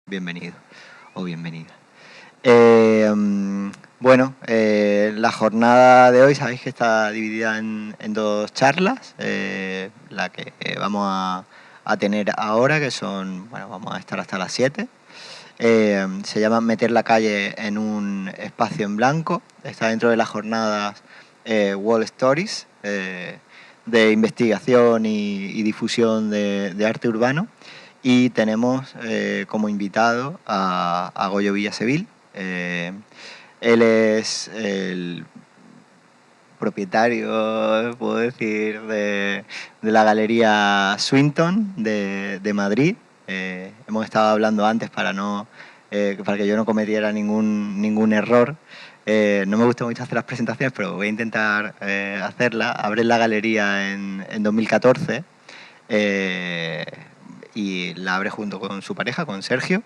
Bienvenido o bienvenida. La jornada de hoy sabéis que está dividida en dos charlas. La que vamos a tener ahora, que son, vamos a estar hasta las 7. Se llama Meter la calle en un espacio en blanco. Está dentro de las jornadas Wall Stories, de investigación y difusión de arte urbano. Y tenemos como invitado a Goyo Villasevil. Él es el propietario, puedo decir, de la Galería Swinton de Madrid. Hemos estado hablando antes para que yo no cometiera ningún error. No me gusta mucho hacer las presentaciones, pero voy a intentar hacerla. Abre la galería en 2014 y la abre junto con su pareja, con Sergio.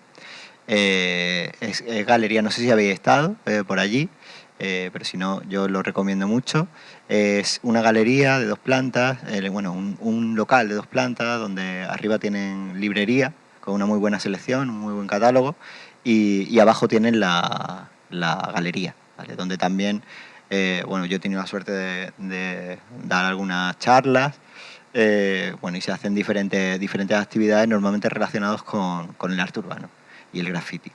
Es galería, no sé si habéis estado por allí, pero si no, yo lo recomiendo mucho. Es una galería de 2 plantas, un local de 2 plantas donde arriba tienen librería con una muy buena selección, un muy buen catálogo, y abajo tienen la galería, ¿vale? Donde también, yo he tenido la suerte de dar algunas charlas. Y se hacen diferentes actividades normalmente relacionadas con el arte urbano y el graffiti.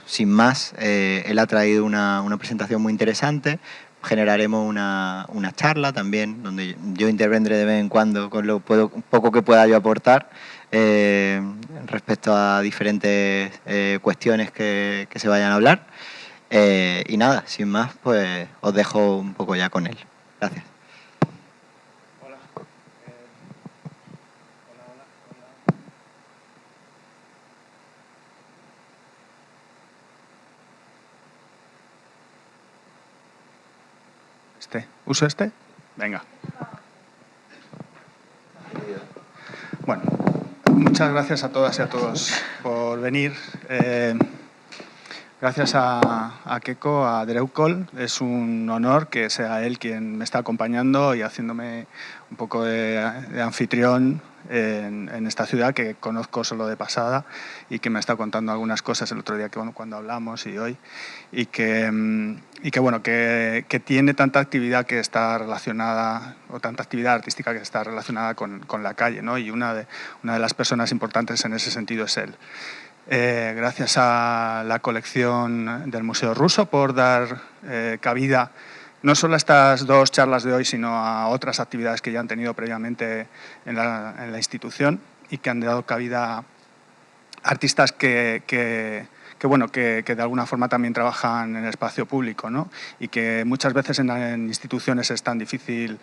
Sin más, él ha traído una presentación muy interesante. Generaremos una charla también, donde yo intervendré de vez en cuando con lo poco que pueda yo aportar respecto a diferentes cuestiones que se vayan a hablar. Y nada, sin más, pues os dejo un poco ya con él. Gracias. ¿Uso este? Venga. Bueno, muchas gracias a todas y a todos por venir. Gracias a Keiko, a Dreucol. Es un honor que sea él quien me está acompañando y haciéndome un poco de anfitrión en esta ciudad que conozco solo de pasada y que me está contando algunas cosas el otro día cuando hablamos y hoy, y que tiene tanta actividad que está relacionada, o tanta actividad artística que está relacionada con la calle, ¿no? Y una de las personas importantes en ese sentido es él. Gracias a la colección del Museo Ruso por dar cabida no solo a estas 2 charlas de hoy, sino a otras actividades que ya han tenido previamente en la institución y que han dado cabida a artistas que de alguna forma también trabajan en el espacio público, ¿no? Y que muchas veces en instituciones es tan difícil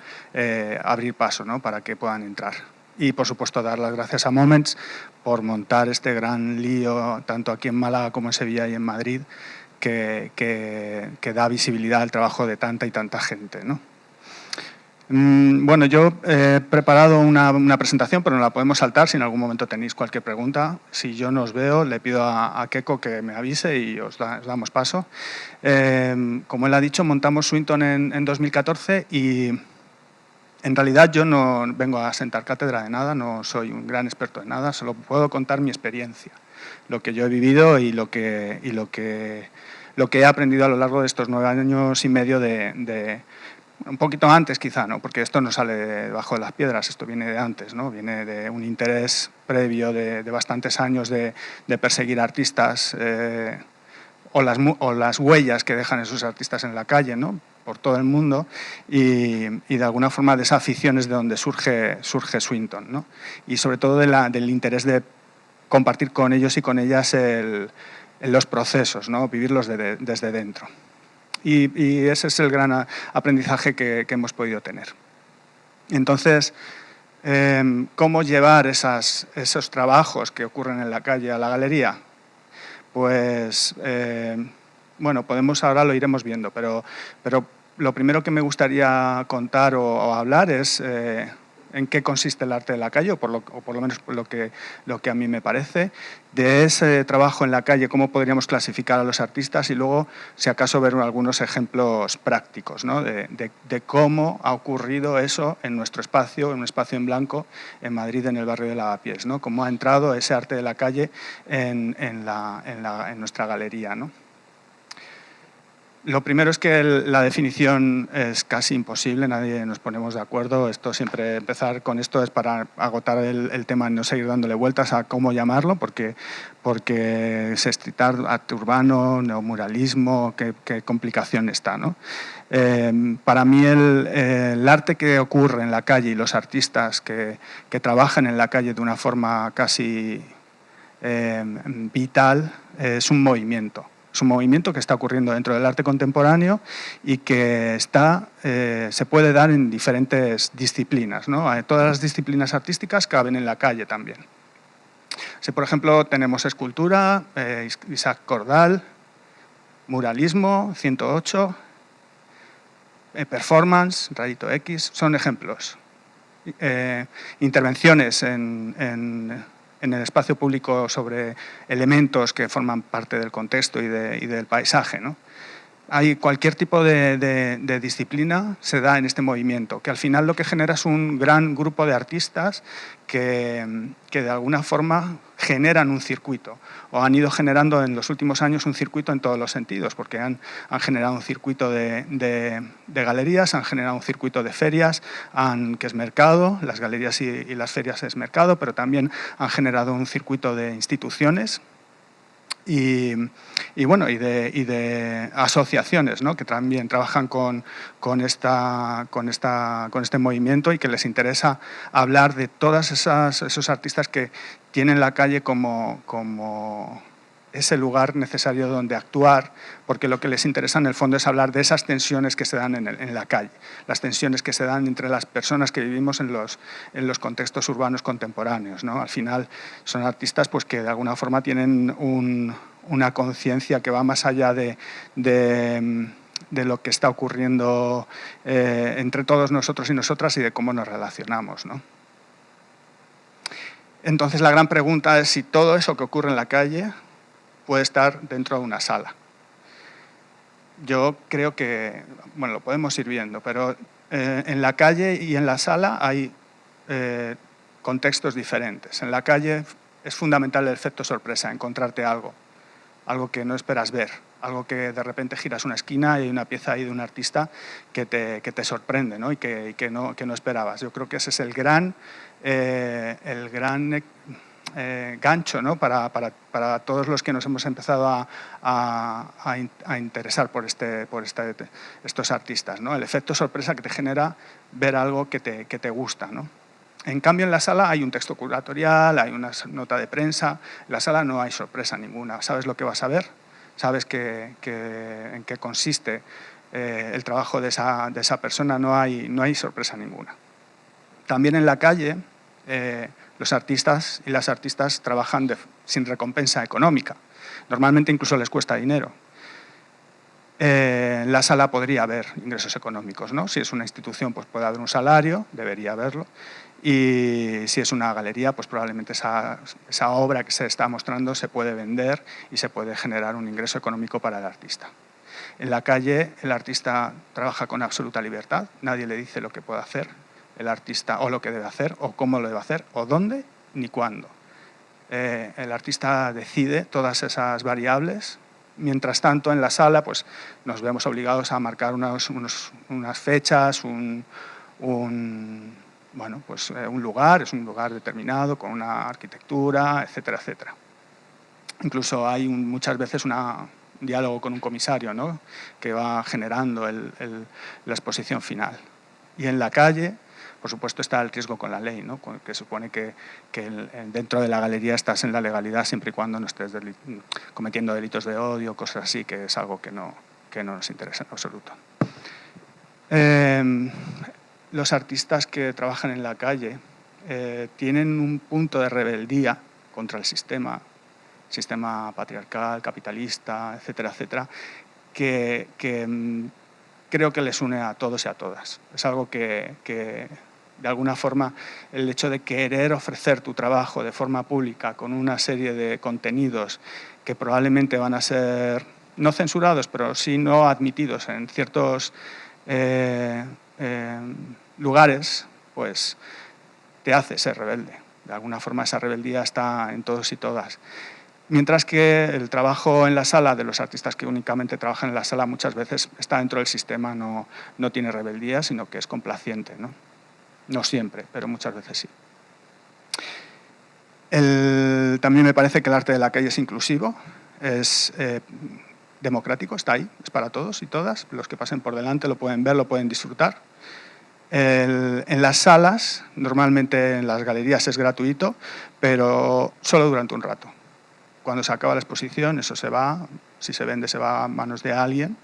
abrir paso, ¿no? Para que puedan entrar. Y, por supuesto, dar las gracias a Moments por montar este gran lío, tanto aquí en Málaga como en Sevilla y en Madrid, que da visibilidad al trabajo de tanta y tanta gente, ¿no? Yo he preparado una presentación, pero no la podemos saltar si en algún momento tenéis cualquier pregunta. Si yo no os veo, le pido a Keiko que me avise y os damos paso. Como él ha dicho, montamos Swinton en 2014 y en realidad yo no vengo a sentar cátedra de nada, no soy un gran experto en nada, solo puedo contar mi experiencia, lo que yo he vivido y lo que he aprendido a lo largo de estos 9 años y medio de un poquito antes quizá, ¿no? Porque esto no sale debajo de las piedras, esto viene de antes, ¿no? Viene de un interés previo de bastantes años de perseguir artistas o las huellas que dejan esos artistas en la calle, ¿no? Por todo el mundo y de alguna forma de esa afición es de donde surge Swinton, ¿no? Y sobre todo del interés de compartir con ellos y con ellas los procesos, ¿no? Vivirlos desde dentro. Y ese es el gran aprendizaje que hemos podido tener. Entonces, ¿cómo llevar esos trabajos que ocurren en la calle a la galería? Pues, podemos, ahora lo iremos viendo, pero lo primero que me gustaría contar o hablar es en qué consiste el arte de la calle, o por lo menos lo que a mí me parece, de ese trabajo en la calle, cómo podríamos clasificar a los artistas y luego, si acaso, ver algunos ejemplos prácticos, ¿no? de cómo ha ocurrido eso en nuestro espacio, en un espacio en blanco, en Madrid, en el barrio de Lavapiés, ¿no? Cómo ha entrado ese arte de la calle en nuestra galería, ¿no? Lo primero es que la definición es casi imposible, nadie nos ponemos de acuerdo. Esto siempre, empezar con esto es para agotar el tema y no seguir dándole vueltas a cómo llamarlo, porque es street art urbano, neomuralismo, qué complicación está, ¿no? Para mí el arte que ocurre en la calle y los artistas que trabajan en la calle de una forma casi vital es un movimiento. Es un movimiento que está ocurriendo dentro del arte contemporáneo y que se puede dar en diferentes disciplinas, ¿no? Todas las disciplinas artísticas caben en la calle también. Si, por ejemplo, tenemos escultura, Isaac Cordal, muralismo, 108, performance, Rayito X, son ejemplos. Intervenciones en el espacio público sobre elementos que forman parte del contexto y del paisaje, ¿no? Hay cualquier tipo de disciplina se da en este movimiento, que al final lo que genera es un gran grupo de artistas que de alguna forma generan un circuito, o han ido generando en los últimos años un circuito en todos los sentidos, porque han generado un circuito de galerías, han generado un circuito de ferias, que es mercado, las galerías y las ferias es mercado, pero también han generado un circuito de instituciones, y de asociaciones, ¿no? Que también trabajan con este movimiento y que les interesa hablar de todos esos artistas que tienen la calle como ese lugar necesario donde actuar, porque lo que les interesa en el fondo es hablar de esas tensiones que se dan en la calle, las tensiones que se dan entre las personas que vivimos en los contextos urbanos contemporáneos, ¿no? Al final son artistas pues, que de alguna forma tienen una conciencia que va más allá de lo que está ocurriendo entre todos nosotros y nosotras y de cómo nos relacionamos, ¿no? Entonces la gran pregunta es si todo eso que ocurre en la calle puede estar dentro de una sala. Yo creo que, bueno, lo podemos ir viendo, pero en la calle y en la sala hay contextos diferentes. En la calle es fundamental el efecto sorpresa, encontrarte algo que no esperas ver, algo que de repente giras una esquina y hay una pieza ahí de un artista que te sorprende, ¿no? y que no esperabas. Yo creo que ese es el gran gancho, ¿no? para todos los que nos hemos empezado a interesar por estos artistas, ¿no? El efecto sorpresa que te genera ver algo que te gusta, ¿no? En cambio, en la sala hay un texto curatorial, hay una nota de prensa. En la sala no hay sorpresa ninguna. Sabes lo que vas a ver, sabes en qué consiste el trabajo de esa persona, no hay sorpresa ninguna. También en la calle, los artistas y las artistas trabajan sin recompensa económica. Normalmente incluso les cuesta dinero. En la sala podría haber ingresos económicos, ¿no? Si es una institución, pues puede haber un salario, debería haberlo. Y si es una galería, pues probablemente esa obra que se está mostrando se puede vender y se puede generar un ingreso económico para el artista. En la calle, el artista trabaja con absoluta libertad, nadie le dice lo que puede hacer el artista, o lo que debe hacer, o cómo lo debe hacer, o dónde, ni cuándo. El artista decide todas esas variables. Mientras tanto, en la sala pues, nos vemos obligados a marcar unas fechas, un lugar, es un lugar determinado, con una arquitectura, etcétera, etcétera. Incluso hay muchas veces un diálogo con un comisario, ¿no? Que va generando la exposición final. Y en la calle, por supuesto, está el riesgo con la ley, ¿no? Que supone que dentro de la galería estás en la legalidad siempre y cuando no estés cometiendo delitos de odio, cosas así, que es algo que no nos interesa en absoluto. Los artistas que trabajan en la calle tienen un punto de rebeldía contra el sistema patriarcal, capitalista, etcétera, etcétera, que creo que les une a todos y a todas. Es algo que De alguna forma, el hecho de querer ofrecer tu trabajo de forma pública con una serie de contenidos que probablemente van a ser no censurados, pero sí no admitidos en ciertos lugares, pues te hace ser rebelde. De alguna forma esa rebeldía está en todos y todas. Mientras que el trabajo en la sala de los artistas que únicamente trabajan en la sala muchas veces está dentro del sistema, no tiene rebeldía, sino que es complaciente, ¿no? No siempre, pero muchas veces sí. También me parece que el arte de la calle es inclusivo, es democrático, está ahí, es para todos y todas. Los que pasen por delante lo pueden ver, lo pueden disfrutar. En las salas, normalmente en las galerías es gratuito, pero solo durante un rato. Cuando se acaba la exposición, eso se va, si se vende, se va a manos de alguien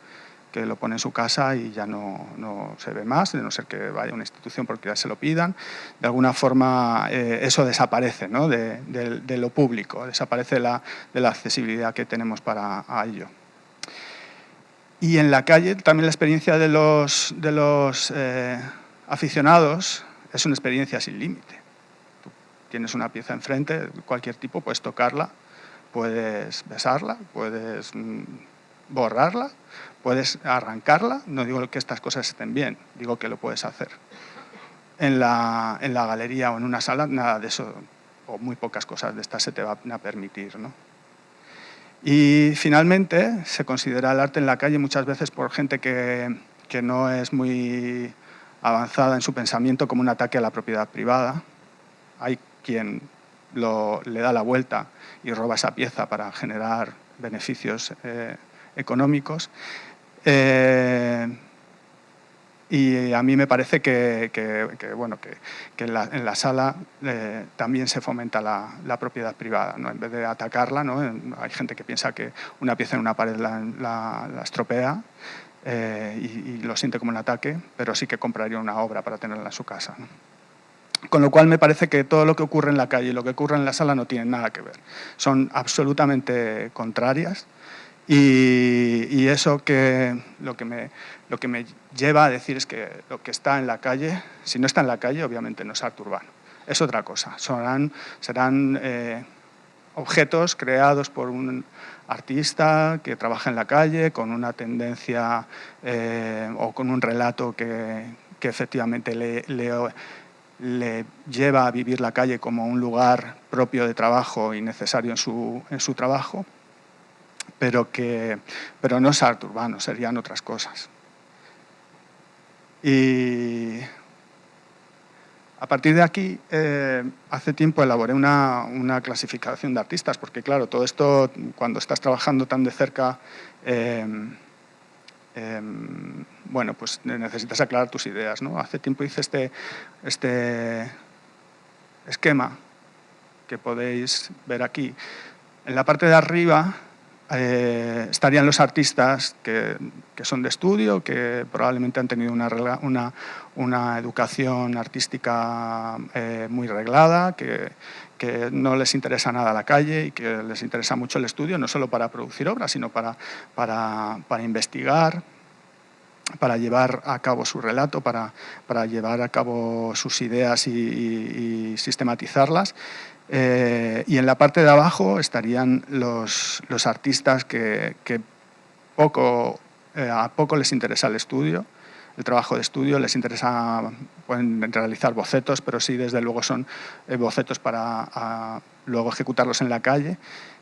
que lo pone en su casa y ya no se ve más, de no ser que vaya a una institución porque ya se lo pidan. De alguna forma eso desaparece, ¿no? de lo público, desaparece de la accesibilidad que tenemos para ello. Y en la calle también la experiencia de los aficionados es una experiencia sin límite. Tú tienes una pieza enfrente, de cualquier tipo, puedes tocarla, puedes besarla, puedes borrarla, puedes arrancarla. No digo que estas cosas estén bien, digo que lo puedes hacer. En la galería o en una sala, nada de eso, o muy pocas cosas de estas se te van a permitir, ¿no? Y finalmente se considera el arte en la calle muchas veces por gente que no es muy avanzada en su pensamiento como un ataque a la propiedad privada. Hay quien le da la vuelta y roba esa pieza para generar beneficios económicos. Y a mí me parece que en la sala también se fomenta la propiedad privada, ¿no? En vez de atacarla, ¿no? Hay gente que piensa que una pieza en una pared la estropea y lo siente como un ataque, pero sí que compraría una obra para tenerla en su casa, ¿no? Con lo cual me parece que todo lo que ocurre en la calle y lo que ocurre en la sala no tienen nada que ver. Son absolutamente contrarias. Y eso lo que me lleva a decir es que lo que está en la calle, si no está en la calle, obviamente no es arte urbano. Es otra cosa. Serán objetos creados por un artista que trabaja en la calle con una tendencia o con un relato que efectivamente le lleva a vivir la calle como un lugar propio de trabajo y necesario en su trabajo. Pero no es arte urbano, serían otras cosas. Y a partir de aquí, hace tiempo elaboré una clasificación de artistas, porque claro, todo esto, cuando estás trabajando tan de cerca, bueno, pues necesitas aclarar tus ideas, ¿no? Hace tiempo hice este esquema que podéis ver aquí. En la parte de arriba estarían los artistas que son de estudio, que probablemente han tenido una educación artística muy reglada, que no les interesa nada la calle y que les interesa mucho el estudio, no solo para producir obras, sino para investigar, para llevar a cabo su relato, para llevar a cabo sus ideas y sistematizarlas. Y en la parte de abajo estarían los artistas que a poco les interesa el estudio, el trabajo de estudio, les interesa, pueden realizar bocetos, pero sí, desde luego, son bocetos para luego ejecutarlos en la calle,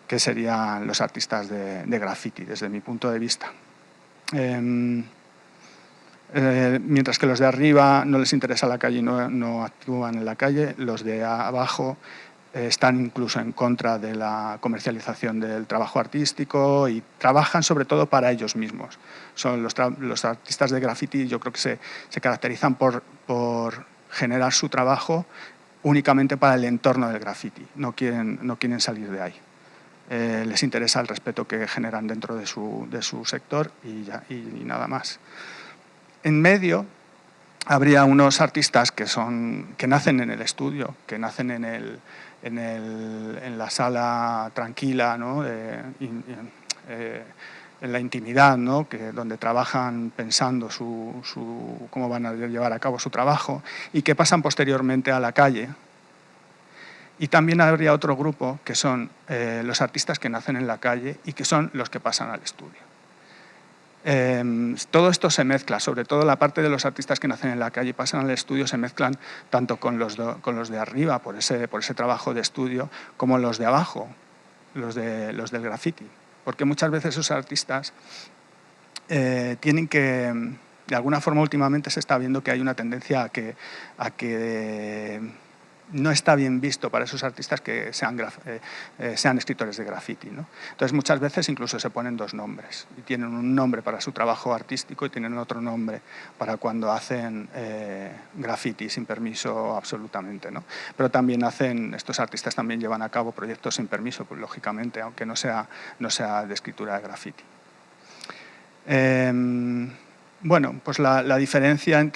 que serían los artistas de graffiti, desde mi punto de vista. Mientras que los de arriba no les interesa la calle y no actúan en la calle, los de abajo están incluso en contra de la comercialización del trabajo artístico y trabajan sobre todo para ellos mismos. Son los artistas de graffiti, yo creo que se caracterizan por generar su trabajo únicamente para el entorno del graffiti, no quieren salir de ahí. Les interesa el respeto que generan dentro de su sector y nada más. En medio habría unos artistas que nacen en el estudio, que nacen en la sala tranquila, ¿no? en la intimidad, ¿no? Donde trabajan pensando cómo van a llevar a cabo su trabajo y que pasan posteriormente a la calle. Y también habría otro grupo que son los artistas que nacen en la calle y que son los que pasan al estudio. Todo esto se mezcla, sobre todo la parte de los artistas que nacen en la calle y pasan al estudio se mezclan tanto con los de arriba por ese trabajo de estudio como los de abajo, los del graffiti. Porque muchas veces esos artistas tienen que, de alguna forma últimamente se está viendo que hay una tendencia a que no está bien visto para esos artistas que sean escritores de graffiti, ¿no? Entonces muchas veces incluso se ponen dos nombres, y tienen un nombre para su trabajo artístico y tienen otro nombre para cuando hacen graffiti sin permiso absolutamente, ¿no? Pero también estos artistas también llevan a cabo proyectos sin permiso, pues, lógicamente, aunque no sea de escritura de graffiti. Bueno, pues la diferencia en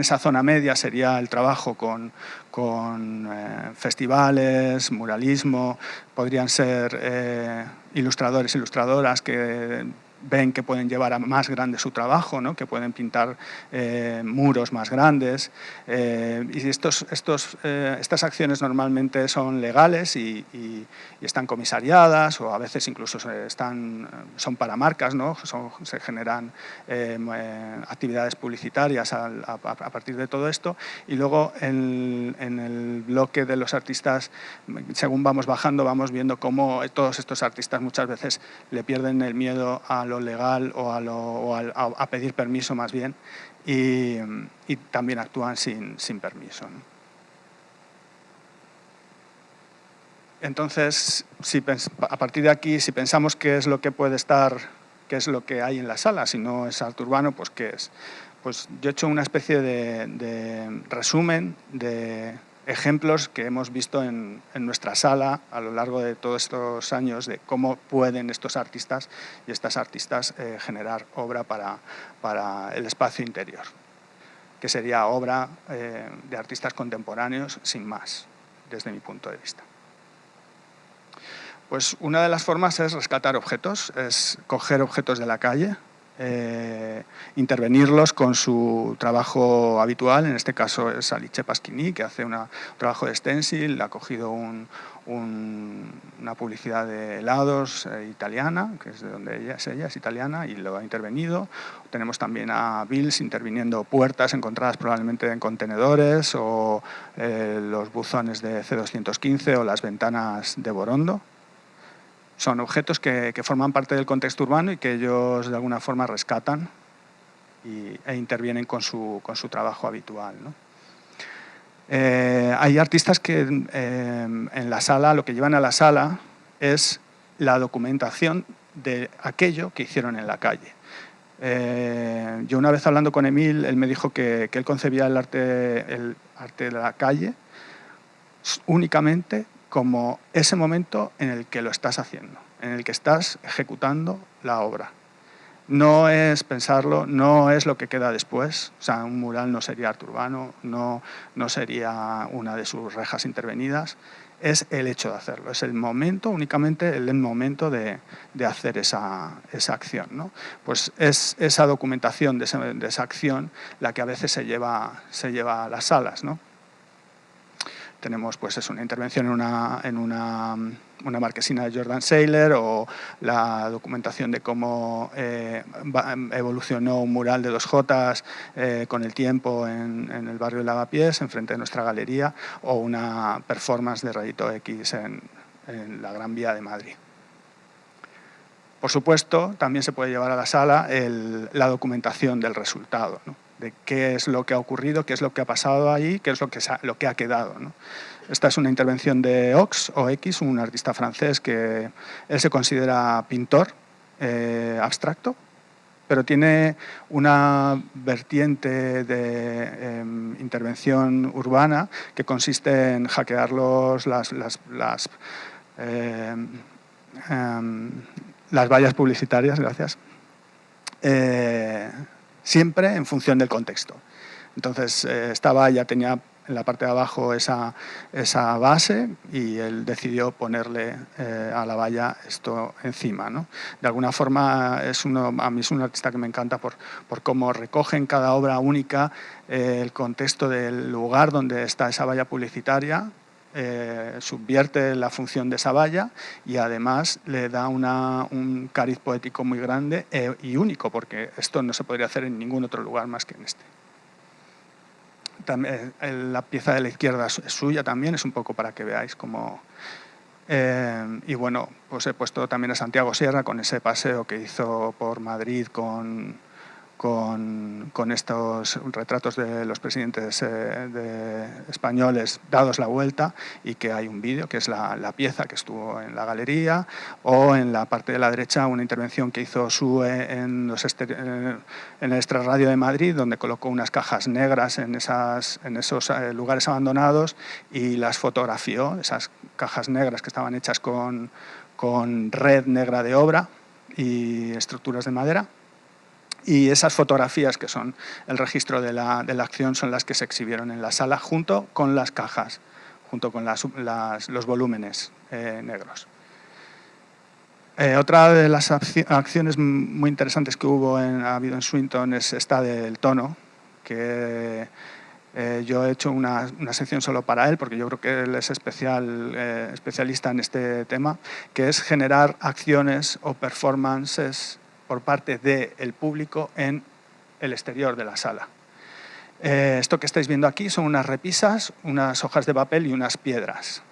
esa zona media sería el trabajo con festivales, muralismo, podrían ser ilustradores, ilustradoras que ven que pueden llevar a más grande su trabajo, ¿no? Que pueden pintar muros más grandes. Y estas acciones normalmente son legales y están comisariadas, o a veces incluso son para marcas, ¿no? Se generan actividades publicitarias a partir de todo esto. Y luego en el bloque de los artistas, según vamos bajando, vamos viendo cómo todos estos artistas muchas veces le pierden el miedo a lo legal o a pedir permiso más bien, y también actúan sin permiso, ¿no? Entonces, a partir de aquí, si pensamos qué es lo que puede estar, qué es lo que hay en la sala, si no es arte urbano, pues ¿qué es? Pues yo he hecho una especie de resumen de ejemplos que hemos visto en nuestra sala a lo largo de todos estos años de cómo pueden estos artistas y estas artistas generar obra para el espacio interior, que sería obra de artistas contemporáneos sin más, desde mi punto de vista. Pues una de las formas es rescatar objetos, es coger objetos de la calle, intervenirlos con su trabajo habitual. En este caso es Alice Pasquini, que hace un trabajo de stencil, ha cogido una publicidad de helados italiana, que es de donde ella es italiana, y lo ha intervenido. Tenemos también a Bills interviniendo puertas encontradas probablemente en contenedores, o los buzones de C215 o las ventanas de Borondo. Son objetos que forman parte del contexto urbano y que ellos de alguna forma rescatan e intervienen con su trabajo habitual, ¿no? Hay artistas que en la sala, lo que llevan a la sala es la documentación de aquello que hicieron en la calle. Yo una vez hablando con Emil, él me dijo que él concebía el arte de la calle únicamente como ese momento en el que lo estás haciendo, en el que estás ejecutando la obra. No es pensarlo, no es lo que queda después. O sea, un mural no sería arte urbano, no sería una de sus rejas intervenidas. Es el hecho de hacerlo, es el momento, únicamente el momento de hacer esa acción, ¿no? Pues es esa documentación de esa acción la que a veces se lleva a las salas, ¿no? Tenemos pues una intervención en una marquesina de Jordan Saylor, o la documentación de cómo evolucionó un mural de 2J con el tiempo en el barrio de Lavapiés, enfrente de nuestra galería, o una performance de Rayito X en la Gran Vía de Madrid. Por supuesto, también se puede llevar a la sala la documentación del resultado, ¿no? De qué es lo que ha ocurrido, qué es lo que ha pasado ahí, qué es lo que ha quedado, ¿no? Esta es una intervención de Ox, un artista francés que él se considera pintor abstracto, pero tiene una vertiente de intervención urbana que consiste en hackear las vallas publicitarias, gracias, siempre en función del contexto. Entonces, esta valla tenía en la parte de abajo esa base y él decidió ponerle a la valla esto encima, ¿no? De alguna forma a mí es un artista que me encanta por cómo recoge en cada obra única el contexto del lugar donde está esa valla publicitaria, subvierte la función de esa valla y además le da un cariz poético muy grande y único, porque esto no se podría hacer en ningún otro lugar más que en este. También, la pieza de la izquierda es suya también, es un poco para que veáis cómo... y bueno, pues he puesto también a Santiago Sierra con ese paseo que hizo por Madrid con estos retratos de los presidentes españoles dados la vuelta, y que hay un vídeo que es la pieza que estuvo en la galería, o en la parte de la derecha una intervención que hizo Sue en el Extrarradio de Madrid, donde colocó unas cajas negras en esos lugares abandonados y las fotografió, esas cajas negras que estaban hechas con red negra de obra y estructuras de madera. Y esas fotografías, que son el registro de la acción, son las que se exhibieron en la sala junto con las cajas, junto con los volúmenes negros. Otra de las acciones muy interesantes que ha habido en Swinton es esta del tono, que yo he hecho una sección solo para él, porque yo creo que él es especialista en este tema, que es generar acciones o performances por parte del público en el exterior de la sala. Esto que estáis viendo aquí son unas repisas, unas hojas de papel y unas piedras.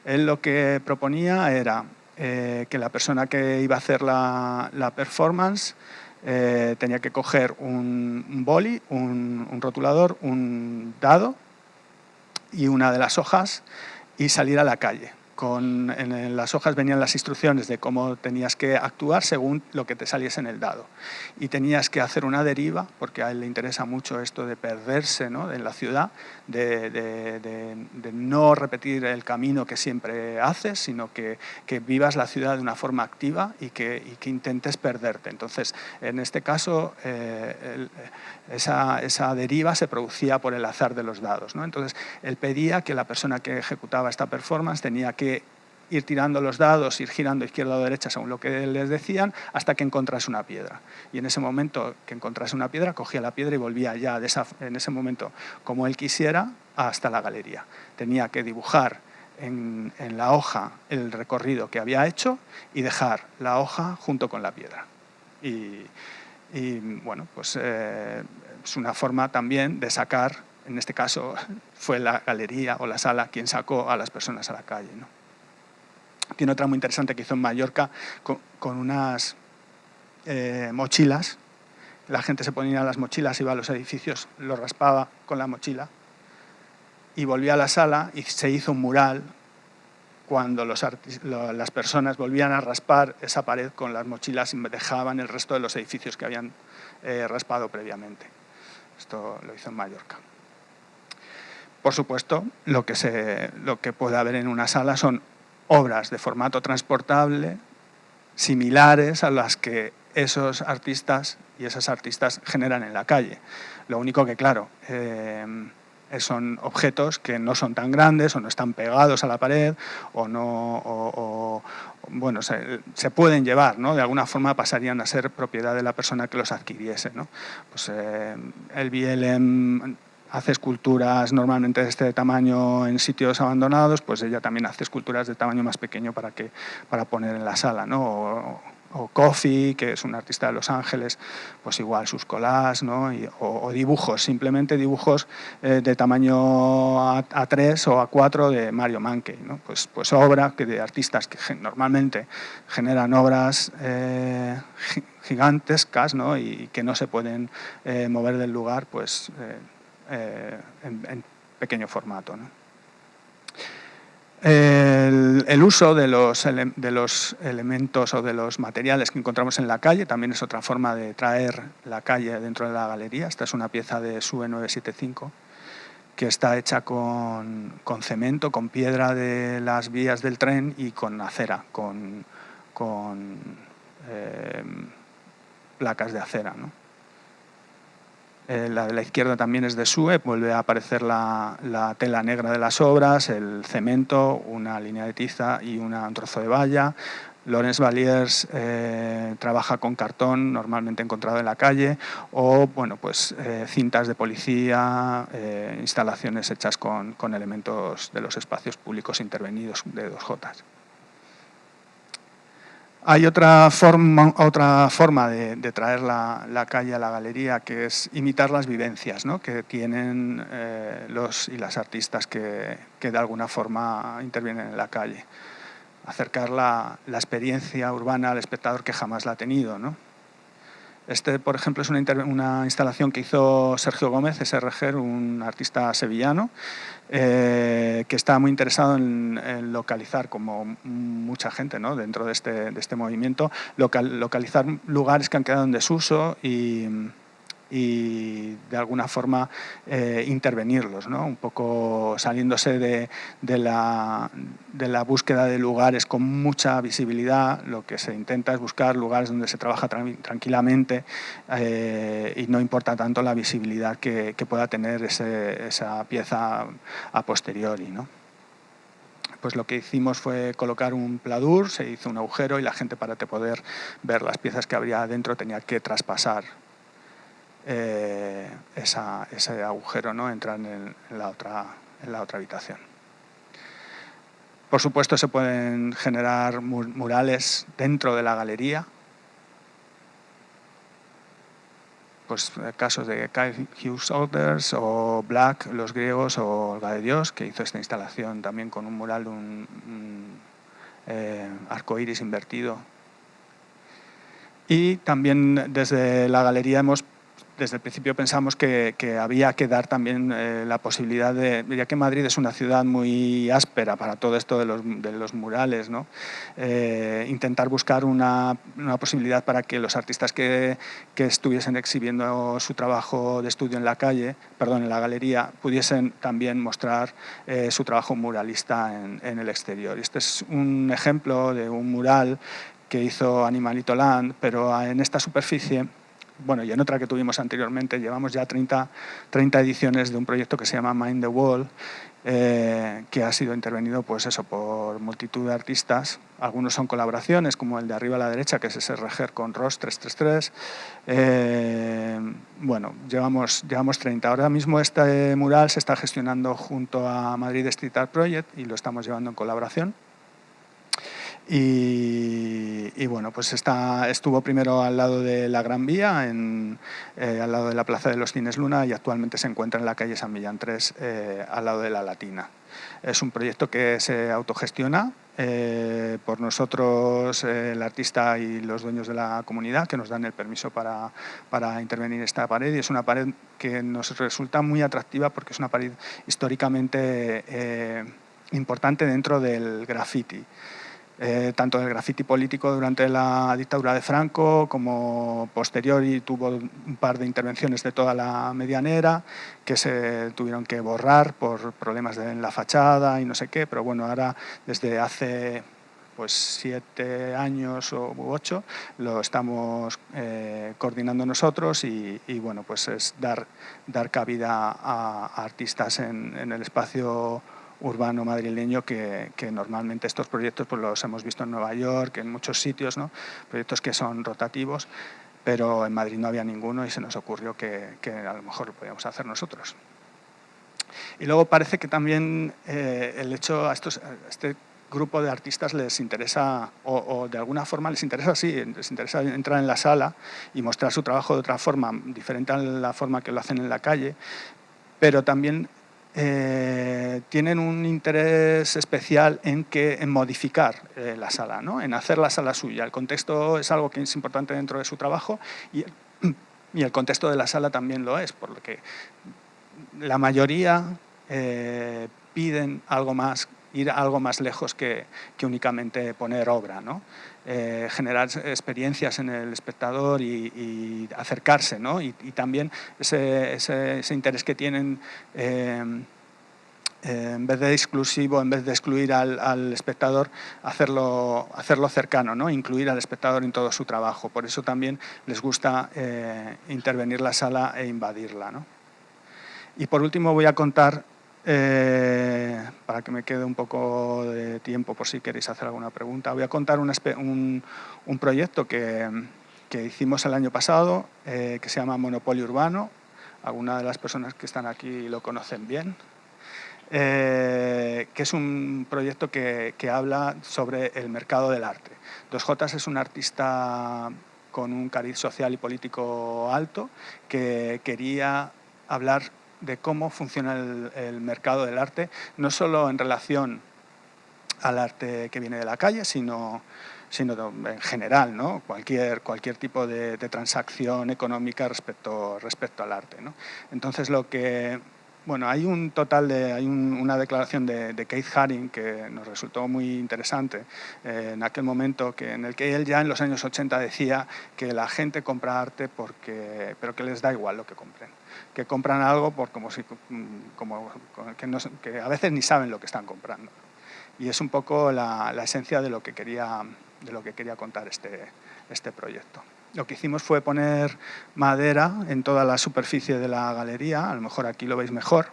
Él lo que proponía era que la persona que iba a hacer la performance tenía que coger un boli, un rotulador, un dado y una de las hojas y salir a la calle. En las hojas venían las instrucciones de cómo tenías que actuar según lo que te saliese en el dado. Y tenías que hacer una deriva, porque a él le interesa mucho esto de perderse, ¿no?, en la ciudad, de no repetir el camino que siempre haces, sino que vivas la ciudad de una forma activa y que intentes perderte. Entonces, en este caso, esa deriva se producía por el azar de los dados, ¿no? Entonces, él pedía que la persona que ejecutaba esta performance tenía que ir tirando los dados, ir girando izquierda o derecha según lo que les decían, hasta que encontrase una piedra. Y en ese momento que encontrase una piedra, cogía la piedra y volvía ya en ese momento, como él quisiera, hasta la galería. Tenía que dibujar en la hoja el recorrido que había hecho y dejar la hoja junto con la piedra. Y bueno, pues es una forma también de sacar, en este caso fue la galería o la sala quien sacó a las personas a la calle, ¿no? Tiene otra muy interesante que hizo en Mallorca con unas mochilas. La gente se ponía las mochilas, iba a los edificios, lo raspaba con la mochila y volvía a la sala y se hizo un mural cuando las personas volvían a raspar esa pared con las mochilas y dejaban el resto de los edificios que habían raspado previamente. Esto lo hizo en Mallorca. Por supuesto, lo que puede haber en una sala son obras de formato transportable similares a las que esos artistas y esas artistas generan en la calle. Lo único que, claro, son objetos que no son tan grandes o no están pegados a la pared bueno, se pueden llevar, ¿no? De alguna forma pasarían a ser propiedad de la persona que los adquiriese, ¿no? Pues el BLM hace esculturas normalmente de este tamaño en sitios abandonados, pues ella también hace esculturas de tamaño más pequeño para poner en la sala, ¿no? O Coffee, que es un artista de Los Ángeles, pues igual sus collages, ¿no? O dibujos, simplemente dibujos de tamaño A3 o A4 de Mario Mankey, ¿no? Pues obra de artistas que normalmente generan obras gigantescas, ¿no? Y que no se pueden mover del lugar, pues en pequeño formato, ¿no? El uso de los elementos o de los materiales que encontramos en la calle también es otra forma de traer la calle dentro de la galería. Esta es una pieza de SUE 975 que está hecha con cemento, con piedra de las vías del tren y con acera, con placas de acera, ¿no? La de la izquierda también es de SUE, vuelve a aparecer la tela negra de las obras, el cemento, una línea de tiza y un trozo de valla. Laurence Valiers trabaja con cartón, normalmente encontrado en la calle, o bueno, pues, cintas de policía, instalaciones hechas con elementos de los espacios públicos intervenidos de 2J. Hay otra forma de traer la calle a la galería, que es imitar las vivencias, ¿no?, que tienen los y las artistas que de alguna forma intervienen en la calle. Acercar la experiencia urbana al espectador que jamás la ha tenido, ¿no? Por ejemplo, es una instalación que hizo Sergio Gómez, SRG, un artista sevillano, que está muy interesado en localizar, como mucha gente, ¿no?, dentro de este movimiento, localizar lugares que han quedado en desuso y de alguna forma intervenirlos, ¿no?, un poco saliéndose de la búsqueda de lugares con mucha visibilidad. Lo que se intenta es buscar lugares donde se trabaja tranquilamente y no importa tanto la visibilidad que pueda tener esa pieza a posteriori, ¿no? Pues lo que hicimos fue colocar un pladur, se hizo un agujero y la gente, para poder ver las piezas que habría dentro, tenía que traspasar ese agujero, ¿no?, entrar en la otra habitación. Por supuesto, se pueden generar murales dentro de la galería. Pues casos de Kyle Hughes Others o Black, los griegos, o Olga de Dios, que hizo esta instalación también con un mural de un arcoíris invertido. Y también desde la galería desde el principio pensamos que había que dar también la posibilidad ya que Madrid es una ciudad muy áspera para todo esto de los murales, ¿no?, intentar buscar una posibilidad para que los artistas que estuviesen exhibiendo su trabajo de estudio en la galería, pudiesen también mostrar su trabajo muralista en el exterior. Este es un ejemplo de un mural que hizo Animalito Land, pero en esta superficie, bueno, y en otra que tuvimos anteriormente, llevamos ya 30 ediciones de un proyecto que se llama Mind the Wall, que ha sido intervenido, pues eso, por multitud de artistas. Algunos son colaboraciones, como el de arriba a la derecha, que es SRG con ROS 333. Bueno, llevamos 30. Ahora mismo este mural se está gestionando junto a Madrid Street Art Project y lo estamos llevando en colaboración. Y bueno, pues estuvo primero al lado de la Gran Vía, al lado de la Plaza de los Cines Luna, y actualmente se encuentra en la calle San Millán 3, al lado de la Latina. Es un proyecto que se autogestiona por nosotros, el artista y los dueños de la comunidad, que nos dan el permiso para intervenir en esta pared, y es una pared que nos resulta muy atractiva porque es una pared históricamente importante dentro del graffiti. Tanto del graffiti político durante la dictadura de Franco, como posteriori tuvo un par de intervenciones de toda la medianera que se tuvieron que borrar por problemas en la fachada y no sé qué, pero bueno, ahora desde hace pues 7 años u 8 lo estamos coordinando nosotros y bueno, pues es dar cabida a artistas en el espacio urbano madrileño, que normalmente estos proyectos pues los hemos visto en Nueva York, en muchos sitios, ¿no?, proyectos que son rotativos, pero en Madrid no había ninguno y se nos ocurrió que a lo mejor lo podíamos hacer nosotros. Y luego parece que también el hecho a este grupo de artistas les interesa, o de alguna forma les interesa entrar en la sala y mostrar su trabajo de otra forma, diferente a la forma que lo hacen en la calle, pero también tienen un interés especial en modificar la sala, ¿no?, en hacer la sala suya. El contexto es algo que es importante dentro de su trabajo y el contexto de la sala también lo es, por lo que la mayoría piden algo más, ir algo más lejos que únicamente poner obra, ¿no? Generar experiencias en el espectador y acercarse, ¿no? Y también ese interés que tienen en vez de exclusivo, en vez de excluir al espectador, hacerlo cercano, ¿no? Incluir al espectador en todo su trabajo. Por eso también les gusta intervenir la sala e invadirla, ¿no? Y por último voy a contar, para que me quede un poco de tiempo por si queréis hacer alguna pregunta, voy a contar un proyecto que hicimos el año pasado, que se llama Monopolio Urbano. Algunas de las personas que están aquí lo conocen bien. Que es un proyecto que habla sobre el mercado del arte. 2J es un artista con un cariz social y político alto que quería hablar de cómo funciona el mercado del arte, no solo en relación al arte que viene de la calle, sino en general, ¿no? Cualquier tipo de transacción económica respecto al arte, ¿no? Entonces, hay una declaración de Keith Haring que nos resultó muy interesante en aquel momento, en el que él ya en los años 80 decía que la gente compra arte pero que les da igual lo que compren, que compran algo que a veces ni saben lo que están comprando. Y es un poco la esencia de lo que quería contar este proyecto. Lo que hicimos fue poner madera en toda la superficie de la galería, a lo mejor aquí lo veis mejor.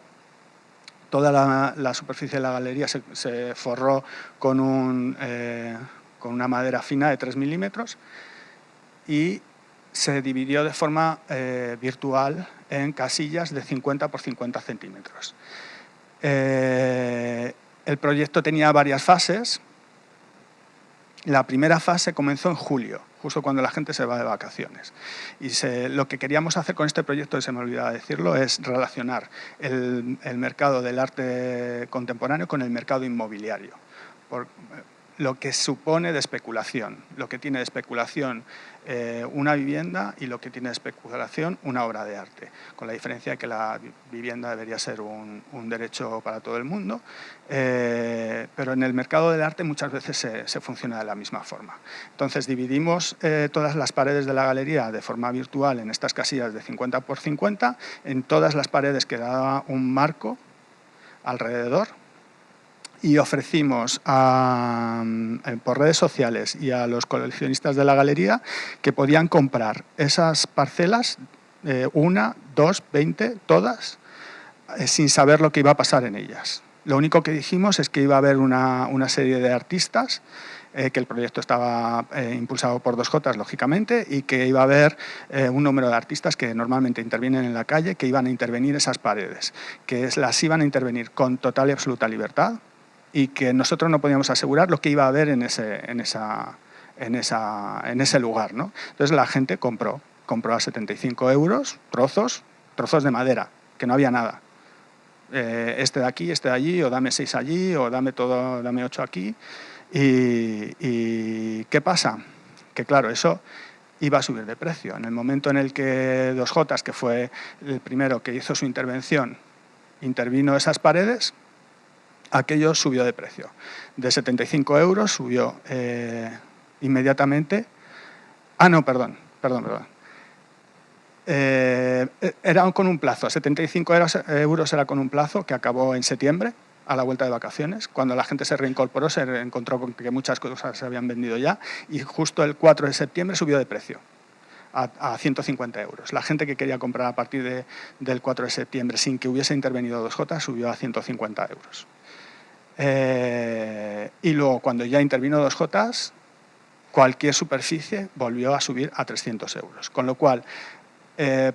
Toda la superficie de la galería se forró con una madera fina de 3 milímetros y se dividió de forma virtual en casillas de 50 por 50 centímetros. El proyecto tenía varias fases. La primera fase comenzó en julio, justo cuando la gente se va de vacaciones. Y lo que queríamos hacer con este proyecto, se me olvidaba decirlo, es relacionar el mercado del arte contemporáneo con el mercado inmobiliario. Por lo que supone de especulación, lo que tiene de especulación una vivienda y lo que tiene de especulación una obra de arte, con la diferencia de que la vivienda debería ser un derecho para todo el mundo, pero en el mercado del arte muchas veces se funciona de la misma forma. Entonces dividimos todas las paredes de la galería de forma virtual en estas casillas de 50 por 50, en todas las paredes quedaba un marco alrededor, y ofrecimos por redes sociales y a los coleccionistas de la galería que podían comprar esas parcelas, 1, 2, 20, todas, sin saber lo que iba a pasar en ellas. Lo único que dijimos es que iba a haber una serie de artistas, que el proyecto estaba impulsado por 2J, lógicamente, y que iba a haber un número de artistas que normalmente intervienen en la calle, que iban a intervenir esas paredes, que las iban a intervenir con total y absoluta libertad, y que nosotros no podíamos asegurar lo que iba a haber en ese lugar, ¿no? Entonces la gente compró a 75 euros trozos de madera, que no había nada. Este de aquí, este de allí, o dame 6 allí, o dame 8 aquí. ¿Y qué pasa? Que claro, eso iba a subir de precio. En el momento en el que 2J, que fue el primero que hizo su intervención, intervino esas paredes, aquello subió de precio. De 75 euros subió inmediatamente. Perdón. Era con un plazo. 75 euros era con un plazo que acabó en septiembre, a la vuelta de vacaciones. Cuando la gente se reincorporó, se encontró con que muchas cosas se habían vendido ya, y justo el 4 de septiembre subió de precio a 150 euros. La gente que quería comprar a partir del 4 de septiembre sin que hubiese intervenido 2J subió a 150 euros. Y luego, cuando ya intervino 2J, cualquier superficie volvió a subir a 300 euros. Con lo cual,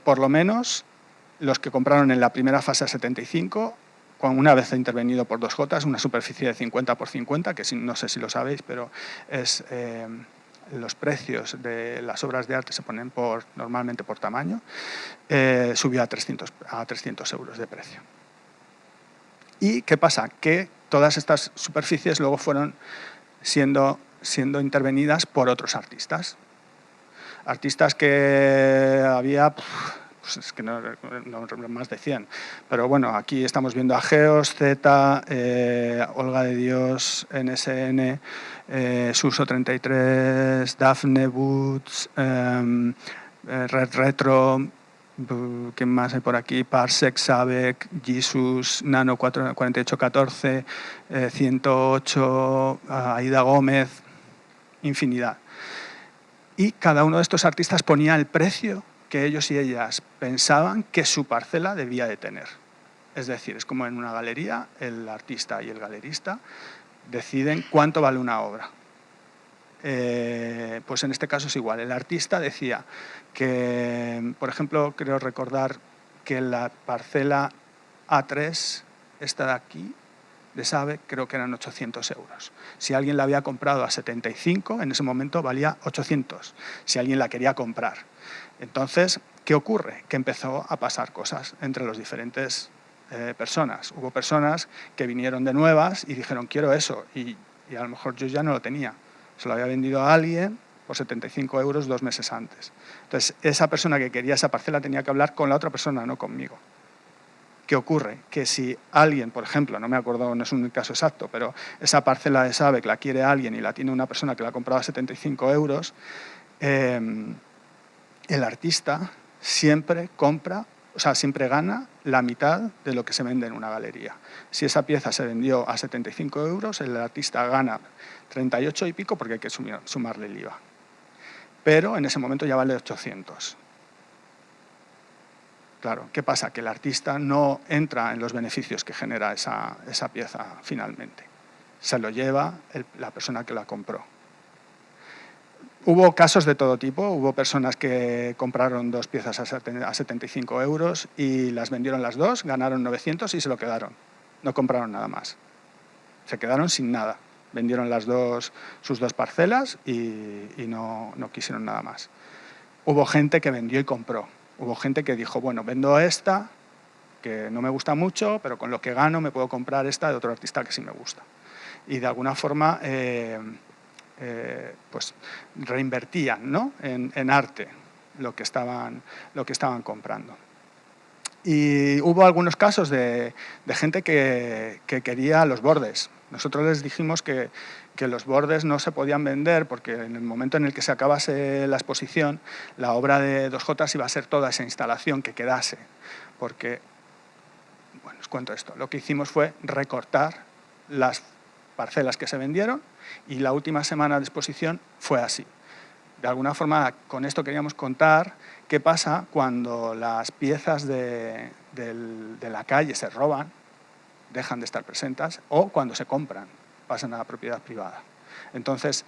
por lo menos, los que compraron en la primera fase a 75, una vez intervenido por 2J, una superficie de 50 por 50, que no sé si lo sabéis, pero es... los precios de las obras de arte se ponen normalmente por tamaño, subió a 300 euros de precio. ¿Y qué pasa? Que todas estas superficies luego fueron siendo intervenidas por otros artistas. Artistas que había, pues es que no más de 100. Pero bueno, aquí estamos viendo a Geos, Z, Olga de Dios, NSN, Suso 33, Daphne Woods, Red Retro, ¿Qué más hay por aquí? Parsec, Sabek, Jesus, Nano 4814, 108, Aida Gómez, infinidad. Y cada uno de estos artistas ponía el precio que ellos y ellas pensaban que su parcela debía de tener. Es decir, es como en una galería, el artista y el galerista deciden cuánto vale una obra. Pues en este caso es igual. El artista decía que, por ejemplo, creo recordar que la parcela A3, esta de aquí, de Sabe, creo que eran 800 euros. Si alguien la había comprado a 75, en ese momento valía 800, si alguien la quería comprar. Entonces, ¿qué ocurre? Que empezó a pasar cosas entre los diferentes personas. Hubo personas que vinieron de nuevas y dijeron, quiero eso, y a lo mejor yo ya no lo tenía. Se lo había vendido a alguien por 75 euros 2 meses antes. Entonces, esa persona que quería esa parcela tenía que hablar con la otra persona, no conmigo. ¿Qué ocurre? Que si alguien, por ejemplo, no me acuerdo, no es un caso exacto, pero esa parcela de Sabe que la quiere alguien y la tiene una persona que la ha comprado a 75 euros, el artista siempre compra, o sea, siempre gana la mitad de lo que se vende en una galería. Si esa pieza se vendió a 75 euros, el artista gana 38 y pico porque hay que sumarle el IVA. Pero en ese momento ya vale 800. Claro, ¿qué pasa? Que el artista no entra en los beneficios que genera esa pieza finalmente. Se lo lleva la persona que la compró. Hubo casos de todo tipo. Hubo personas que compraron 2 piezas a 75 euros y las vendieron las 2, ganaron 900 y se lo quedaron. No compraron nada más. Se quedaron sin nada. Vendieron sus 2 parcelas y no quisieron nada más. Hubo gente que vendió y compró. Hubo gente que dijo, bueno, vendo esta, que no me gusta mucho, pero con lo que gano me puedo comprar esta de otro artista que sí me gusta. Y de alguna forma pues reinvertían, ¿no? en arte lo que estaban comprando. Y hubo algunos casos de gente que quería los bordes. Nosotros les dijimos que los bordes no se podían vender porque en el momento en el que se acabase la exposición, la obra de 2J iba a ser toda esa instalación que quedase. Porque, bueno, os cuento esto, lo que hicimos fue recortar las parcelas que se vendieron y la última semana de exposición fue así. De alguna forma, con esto queríamos contar qué pasa cuando las piezas de la calle se roban, dejan de estar presentes, o cuando se compran, pasan a la propiedad privada. Entonces,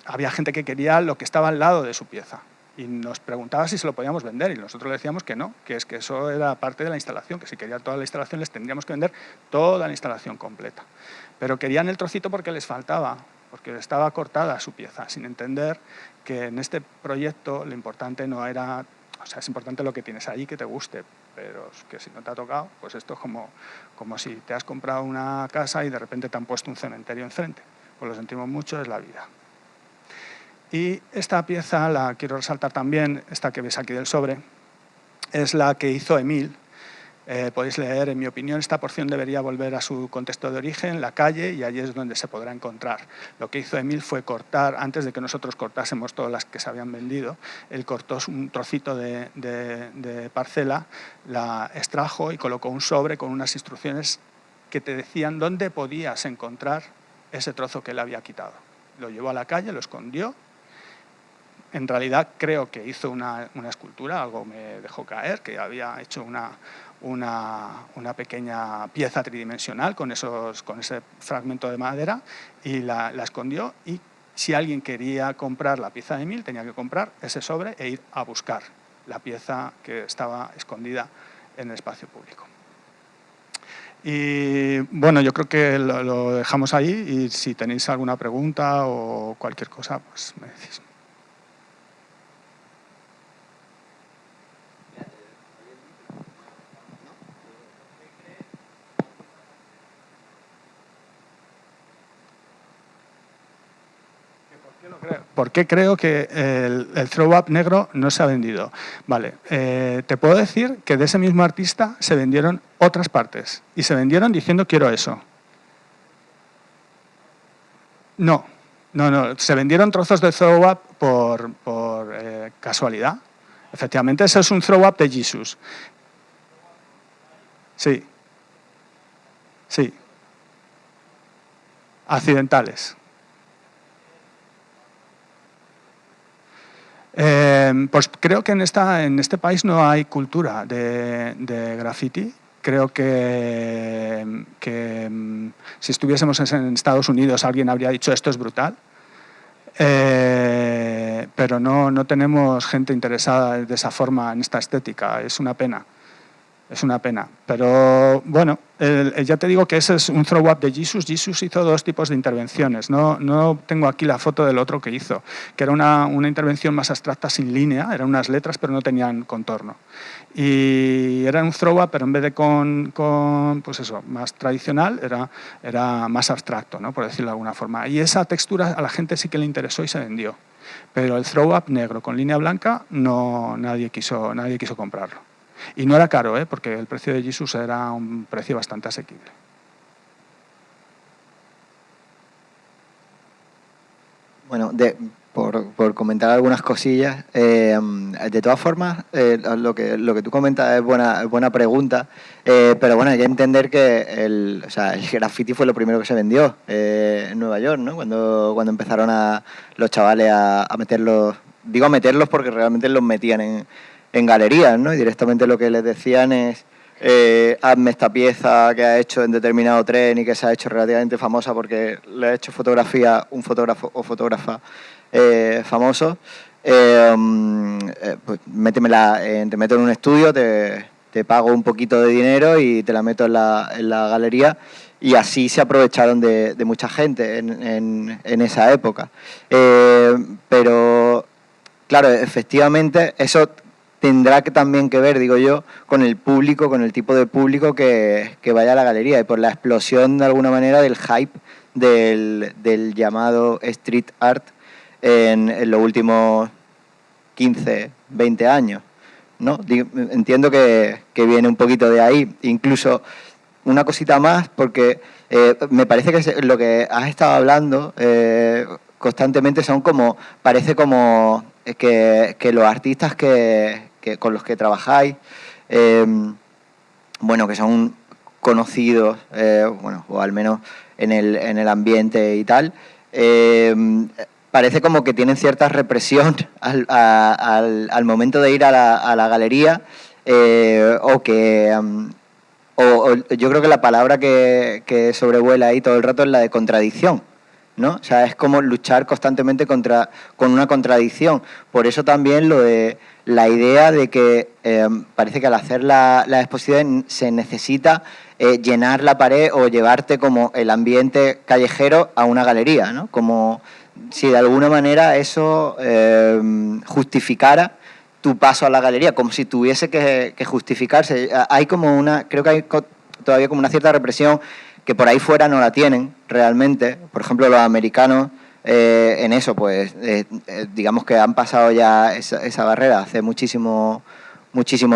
había gente que quería lo que estaba al lado de su pieza y nos preguntaba si se lo podíamos vender y nosotros le decíamos que no, que es que eso era parte de la instalación, que si querían toda la instalación les tendríamos que vender toda la instalación completa. Pero querían el trocito porque les faltaba, porque estaba cortada su pieza, sin entender que en este proyecto lo importante no era, o sea, es importante lo que tienes ahí, que te guste, pero que si no te ha tocado, pues esto es como si te has comprado una casa y de repente te han puesto un cementerio enfrente. Pues lo sentimos mucho, es la vida. Y esta pieza, la quiero resaltar también, esta que ves aquí del sobre, es la que hizo Emil. Podéis leer, en mi opinión, esta porción debería volver a su contexto de origen, la calle, y allí es donde se podrá encontrar. Lo que hizo Emil fue cortar, antes de que nosotros cortásemos todas las que se habían vendido, él cortó un trocito de parcela, la extrajo y colocó un sobre con unas instrucciones que te decían dónde podías encontrar ese trozo que él había quitado. Lo llevó a la calle, lo escondió. En realidad creo que hizo una escultura, algo me dejó caer, que había hecho una pequeña pieza tridimensional con ese fragmento de madera y la escondió, y si alguien quería comprar la pieza de Emil tenía que comprar ese sobre e ir a buscar la pieza que estaba escondida en el espacio público. Y bueno, yo creo que lo dejamos ahí y si tenéis alguna pregunta o cualquier cosa, pues me decís. ¿Por qué creo que el throw-up negro no se ha vendido? Vale, te puedo decir que de ese mismo artista se vendieron otras partes y se vendieron diciendo quiero eso. No, se vendieron trozos de throw-up por casualidad. Efectivamente, ese es un throw-up de Jesus. Sí. Sí. Accidentales. Pues creo que en este país no hay cultura de graffiti. Creo que si estuviésemos en Estados Unidos alguien habría dicho esto es brutal. Pero no tenemos gente interesada de esa forma en esta estética. Es una pena. Es una pena. Pero bueno, ya te digo que ese es un throw-up de Jesus. Jesus hizo 2 tipos de intervenciones. No tengo aquí la foto del otro que hizo, que era una intervención más abstracta sin línea, eran unas letras pero no tenían contorno. Y era un throw-up, pero en vez de pues eso, más tradicional, era más abstracto, ¿no? Por decirlo de alguna forma. Y esa textura a la gente sí que le interesó y se vendió. Pero el throw-up negro con línea blanca, nadie quiso comprarlo. Y no era caro, porque el precio de Jesus era un precio bastante asequible. Bueno, por comentar algunas cosillas, de todas formas, lo que tú comentas es buena pregunta, pero bueno, hay que entender que el graffiti fue lo primero que se vendió en Nueva York, ¿no? Cuando empezaron los chavales a meterlos, digo a meterlos porque realmente los metían en galerías, ¿no? Y directamente lo que les decían es hazme esta pieza que ha hecho en determinado tren y que se ha hecho relativamente famosa porque le ha hecho fotografía un fotógrafo o fotógrafa famoso, pues métemela, te meto en un estudio, te pago un poquito de dinero y te la meto en la galería. Y así se aprovecharon de mucha gente en esa época. Pero, claro, efectivamente, eso tendrá también que ver, digo yo, con el público, con el tipo de público que vaya a la galería y por la explosión, de alguna manera, del hype del llamado street art en los últimos 15, 20 años, ¿no? Entiendo que viene un poquito de ahí. Incluso una cosita más, porque me parece que lo que has estado hablando constantemente parece como que los artistas con los que trabajáis, bueno, que son conocidos, bueno, o al menos en el ambiente y tal, parece como que tienen cierta represión al momento de ir a la galería, o yo creo que la palabra que sobrevuela ahí todo el rato es la de contradicción, ¿no? O sea, es como luchar constantemente con una contradicción. Por eso también lo de la idea de que parece que al hacer la exposición se necesita llenar la pared o llevarte como el ambiente callejero a una galería, ¿no? Como si de alguna manera eso justificara tu paso a la galería, como si tuviese que justificarse. Hay creo que hay todavía como una cierta represión que por ahí fuera no la tienen realmente. Por ejemplo, los americanos en eso, pues digamos que han pasado ya esa barrera hace muchísimo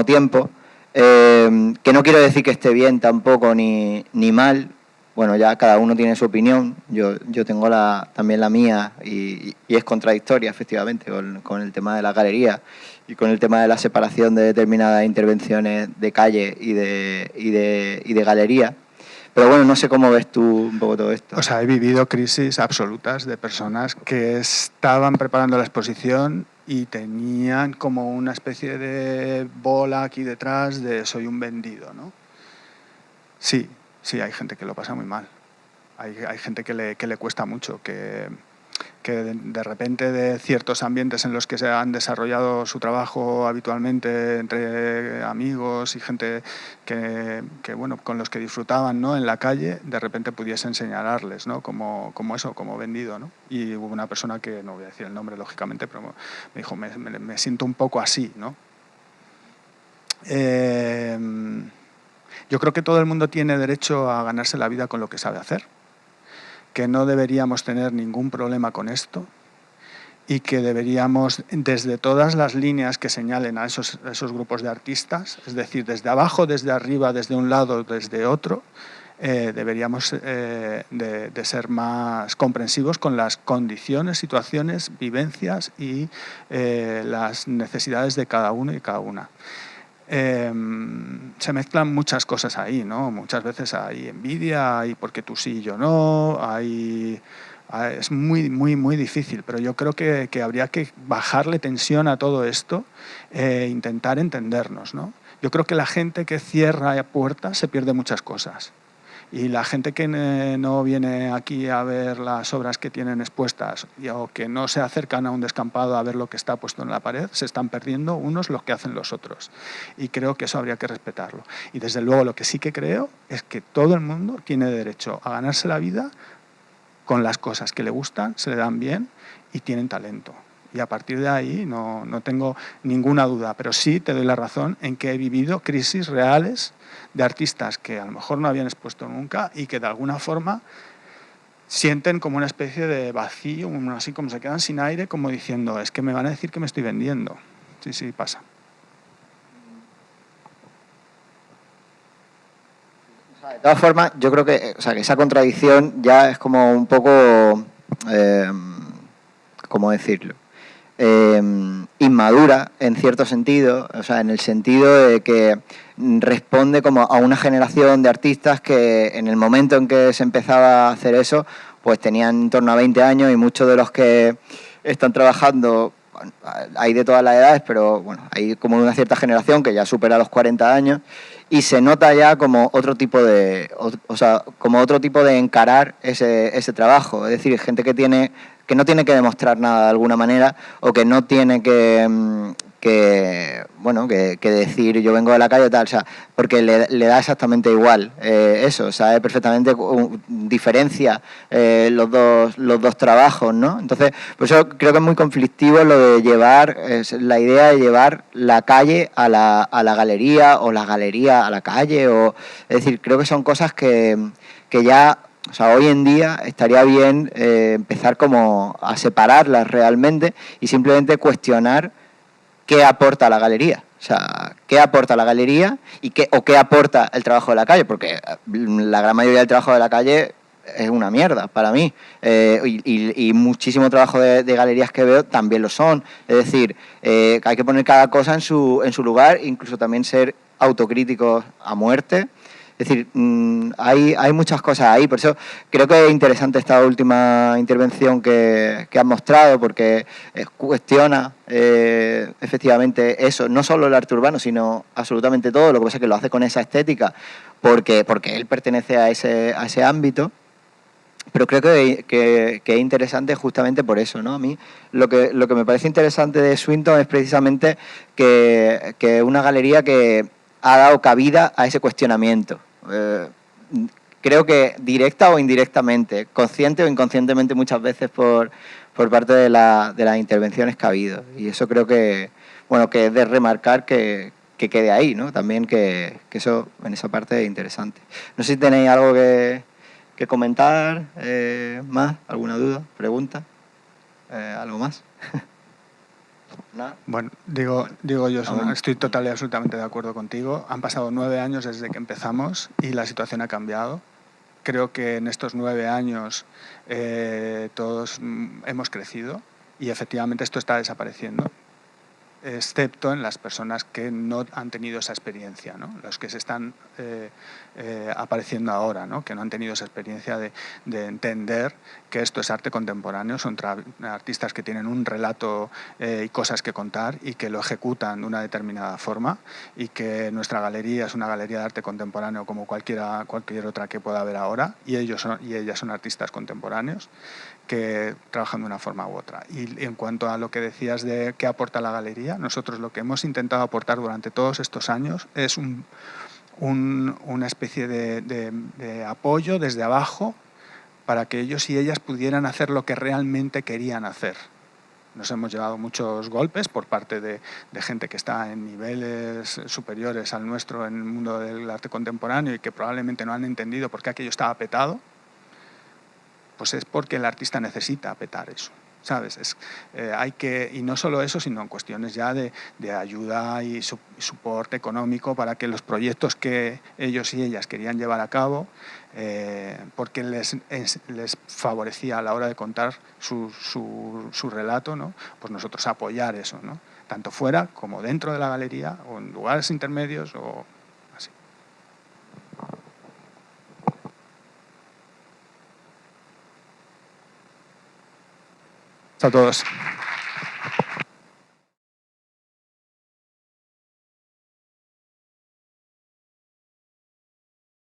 tiempo. Que no quiero decir que esté bien tampoco ni mal. Bueno, ya cada uno tiene su opinión. Yo tengo también la mía y es contradictoria, efectivamente, con el tema de la galería y con el tema de la separación de determinadas intervenciones de calle y de galería. Pero bueno, no sé cómo ves tú un poco todo esto. O sea, he vivido crisis absolutas de personas que estaban preparando la exposición y tenían como una especie de bola aquí detrás de soy un vendido, ¿no? Sí, hay gente que lo pasa muy mal. Hay gente que le cuesta mucho, que de repente de ciertos ambientes en los que se han desarrollado su trabajo habitualmente entre amigos y gente que bueno, con los que disfrutaban, ¿no? En la calle, de repente pudiesen señalarles, ¿no? Como vendido, ¿no? Y hubo una persona que, no voy a decir el nombre lógicamente, pero me dijo, me siento un poco así, ¿no? Yo creo que todo el mundo tiene derecho a ganarse la vida con lo que sabe hacer, que no deberíamos tener ningún problema con esto y que deberíamos, desde todas las líneas que señalen a esos grupos de artistas, es decir, desde abajo, desde arriba, desde un lado, desde otro, deberíamos de ser más comprensivos con las condiciones, situaciones, vivencias y las necesidades de cada uno y cada una. Se mezclan muchas cosas ahí, ¿no? Muchas veces hay envidia, hay porque tú sí y yo no, es muy difícil, pero yo creo que habría que bajarle tensión a todo esto e intentar entendernos, ¿no? Yo creo que la gente que cierra puertas se pierde muchas cosas. Y la gente que no viene aquí a ver las obras que tienen expuestas o que no se acercan a un descampado a ver lo que está puesto en la pared, se están perdiendo unos lo que hacen los otros. Y creo que eso habría que respetarlo. Y desde luego lo que sí que creo es que todo el mundo tiene derecho a ganarse la vida con las cosas que le gustan, se le dan bien y tienen talento. Y a partir de ahí no tengo ninguna duda, pero sí te doy la razón en que he vivido crisis reales de artistas que a lo mejor no habían expuesto nunca y que de alguna forma sienten como una especie de vacío, así como se quedan sin aire, como diciendo, es que me van a decir que me estoy vendiendo. Sí, pasa. De todas formas, yo creo que, que esa contradicción ya es como un poco, ¿cómo decirlo? Inmadura en cierto sentido, en el sentido de que responde como a una generación de artistas que en el momento en que se empezaba a hacer eso, pues tenían en torno a 20 años y muchos de los que están trabajando, bueno, hay de todas las edades, pero bueno, hay como una cierta generación que ya supera los 40 años y se nota ya como otro tipo de, como otro tipo de encarar ese trabajo, es decir, gente que no tiene que demostrar nada de alguna manera o que no tiene que decir yo vengo de la calle o tal, porque le da exactamente igual eso, sabe perfectamente diferencia los dos trabajos, ¿no? Entonces, por eso creo que es muy conflictivo lo de llevar, la idea de llevar la calle a la galería o la galería a la calle, es decir, creo que son cosas que ya... hoy en día estaría bien empezar como a separarlas realmente y simplemente cuestionar qué aporta la galería. Qué aporta la galería y qué aporta el trabajo de la calle, porque la gran mayoría del trabajo de la calle es una mierda para mí. Y muchísimo trabajo de galerías que veo también lo son. Es decir, hay que poner cada cosa en su lugar, incluso también ser autocríticos a muerte. Es decir, hay muchas cosas ahí, por eso creo que es interesante esta última intervención que has mostrado, porque cuestiona efectivamente eso, no solo el arte urbano, sino absolutamente todo, lo que pasa es que lo hace con esa estética, porque él pertenece a ese ámbito. Pero creo que es interesante justamente por eso, ¿no? A mí lo que me parece interesante de Swinton es precisamente que es una galería que ha dado cabida a ese cuestionamiento. Creo que directa o indirectamente, consciente o inconscientemente muchas veces por parte de las intervenciones que ha habido. Y eso creo que es de remarcar que quede ahí, ¿no? También que eso en esa parte es interesante. No sé si tenéis algo que comentar, más, alguna duda, pregunta, algo más. ¿Nada? Bueno, digo yo, estoy total y absolutamente de acuerdo contigo. Han pasado 9 años desde que empezamos y la situación ha cambiado. Creo que en estos 9 años todos hemos crecido y efectivamente esto está desapareciendo, excepto en las personas que no han tenido esa experiencia, ¿no? Los que se están apareciendo ahora, ¿no? Que no han tenido esa experiencia de entender que esto es arte contemporáneo, son artistas que tienen un relato y cosas que contar y que lo ejecutan de una determinada forma, y que nuestra galería es una galería de arte contemporáneo como cualquier otra que pueda haber ahora, y ellos y ellas son artistas contemporáneos que trabajan de una forma u otra. Y en cuanto a lo que decías de qué aporta la galería, nosotros lo que hemos intentado aportar durante todos estos años es una especie de apoyo desde abajo para que ellos y ellas pudieran hacer lo que realmente querían hacer. Nos hemos llevado muchos golpes por parte de gente que está en niveles superiores al nuestro en el mundo del arte contemporáneo y que probablemente no han entendido por qué aquello estaba petado. Pues es porque el artista necesita petar eso. ¿sabes? Hay que, y no solo eso, sino en cuestiones ya de ayuda y soporte económico para que los proyectos que ellos y ellas querían llevar a cabo, porque les favorecía a la hora de contar su relato, ¿no? Pues nosotros apoyar eso, ¿no? Tanto fuera como dentro de la galería o en lugares intermedios o así. A todos.